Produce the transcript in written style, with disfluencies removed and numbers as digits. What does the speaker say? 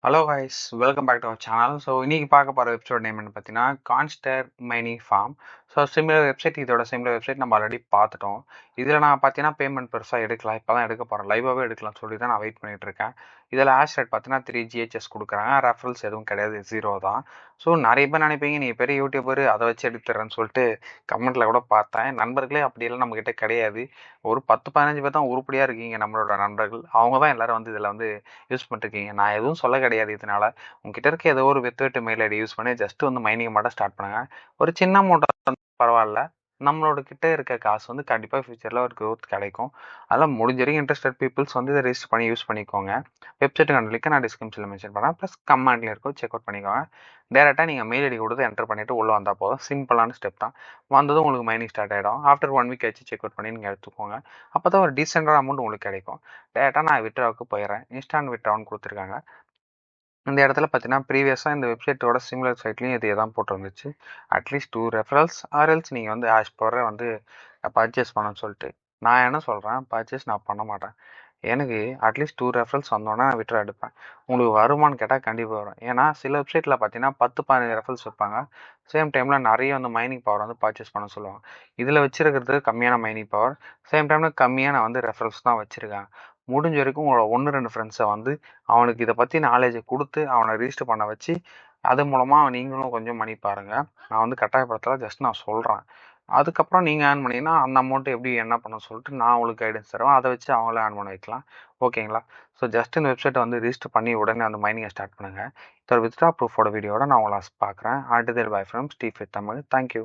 Hello guys, welcome back to our channel. So இன்னைக்கு பார்க்க போகிற வெப்சைட் நேம் என்ன பார்த்தீங்கன்னா கான்ஸ்டர் மைனி ஃபார்ம். ஸோ சிமிலர் வெப்சைட், இதோட சிமிலர் வெப்சைட் நம்ம ஆல்ரெடி பார்த்துட்டோம். இதில் நான் பார்த்தீங்கன்னா பேமெண்ட் பெருசாக எடுக்கலாம், இப்போ தான் எடுக்க போகிறேன், லைவாகவே எடுக்கலாம்னு சொல்லி தான் நான் வெயிட் பண்ணிட்டு இருக்கேன். இதில் ஆஷ் ரேட் பார்த்தீங்கன்னா 3 GHS கொடுக்குறாங்க, ரெஃபரல்ஸ் எதுவும் கிடையாது, 0 தான். ஸோ நிறைய பேர் நினைப்பீங்க நீ பெரிய யூடியூபர் அதை வச்சு எடுத்துறேன்னு சொல்லிட்டு கமெண்ட்டில் கூட பார்த்தேன். நண்பர்களே அப்படியெல்லாம் நம்மக்கிட்ட கிடையாது. ஒரு 10-15 பேர் தான் உருப்படியாக இருக்கீங்க நம்மளோட நண்பர்கள், அவங்க தான் எல்லாரும் வந்து இதில் வந்து யூஸ் பண்ணிருக்கீங்க. நான் எதுவும் சொல்ல கிடையாது. இதனால உங்ககிட்ட இருக்க ஏதோ ஒரு வெத்து மெயில் ஐடி யூஸ் பண்ணி ஜஸ்ட் வந்து மைனிங் மட்டும் ஸ்டார்ட் பண்ணுங்க. ஒரு சின்ன அமௌண்ட் பரவாயில்ல, நம்மளோட கிட்ட இருக்க காசு வந்து கண்டிப்பாக ஃபியூச்சரில் ஒரு க்ரோத் கிடைக்கும். அதெல்லாம் முடிஞ்ச வரைக்கும் இன்ட்ரெஸ்டட் பீப்புள்ஸ் வந்து இதை ரெஜிஸ்டர் பண்ணி யூஸ் பண்ணிக்கோங்க. வெப்சைட்டுக்கான லிங்க் நான் டிஸ்கிரிப்ஷனில் மென்ஷன் பண்ணேன், ப்ளஸ் கமெண்ட்லேயும் இருக்கும், செக் அவுட் பண்ணிக்கோங்க. டேரெக்டாக நீங்கள் மெயில் ஐடி கொடுத்து என்டர் பண்ணிவிட்டு உள்ளே வந்தால் போதும். சிம்பிளான ஸ்டெப் தான். வந்ததும் உங்களுக்கு மைனிங் ஸ்டார்ட் ஆகிடும். ஆஃப்டர் 1 வீக் ஆச்சு செக் அவுட் பண்ணி நீங்கள் எடுத்துக்கோங்க. அப்போ தான் ஒரு டீசெண்டான அமௌண்ட் உங்களுக்கு கிடைக்கும். டேரெக்டாக நான் விட்ராவுக்கு போயிடுறேன். இன்ஸ்டான்ட் விட்ரான்னு கொடுத்துருக்காங்க. இந்த இடத்துல பார்த்தீங்கன்னா ப்ரீவியஸாக இந்த வெப்சைட்டோட சிமிலர் சைட்லையும் இதே தான் போட்டிருந்துச்சு. அட்லீஸ்ட் 2 ரெஃபரல்ஸ் ஆர்எல்ஸ் நீங்கள் வந்து ஆஷ் பவரை வந்து பர்ச்சேஸ் பண்ணணும்னு சொல்லிட்டு. நான் என்ன சொல்கிறேன், பர்ச்சேஸ் நான் பண்ண மாட்டேன். எனக்கு அட்லீஸ்ட் 2 ரெஃபரல்ஸ் வந்தோடனே நான் விட்ரா எடுப்பேன். உங்களுக்கு வருமானு கேட்டால் கண்டிப்பாக வரும். ஏன்னா சில வெப்சைட்டில் பார்த்தீங்கன்னா 10-15 ரெஃபரல்ஸ் வைப்பாங்க. சேம் டைமில் நிறைய வந்து மைனிங் பவர் வந்து பர்ச்சேஸ் பண்ண சொல்லுவாங்க. இதில் வச்சிருக்கிறது கம்மியான மைனிங் பவர், சேம் டைமில் கம்மியான வந்து ரெஃபரல்ஸ் தான் வச்சுருக்கேன். முடிஞ்ச வரைக்கும் உங்களோட 1-2 ஃப்ரெண்ட்ஸை வந்து அவனுக்கு இதை பற்றி நாலேஜை கொடுத்து அவனை ரிஜிஸ்டர் பண்ண வச்சு அது மூலமாக நீங்களும் கொஞ்சம் மணி பாருங்கள். நான் வந்து கட்டாயப்படுத்தலை, ஜஸ்ட் நான் சொல்கிறேன். அதுக்கப்புறம் நீங்கள் ஏர்ன் பண்ணிங்கன்னா அந்த அமௌண்ட்டு எப்படி என்ன பண்ணணும்னு சொல்லிட்டு நான் உங்களுக்கு கைடன்ஸ் தருவேன். அதை வச்சு அவங்களே ஏர்ன் பண்ண வைக்கலாம். ஓகேங்களா? ஸோ ஜஸ்ட் இந்த வெப்சைட்டை வந்து ரிஜிஸ்டர் பண்ணி உடனே அந்த மைனிங்கை ஸ்டார்ட் பண்ணுங்கள். இதோட வித்ட்ரா ப்ரூஃபோட வீடியோட நான் உங்களை பார்க்குறேன். Already bye from Steph Tamil. Thank you.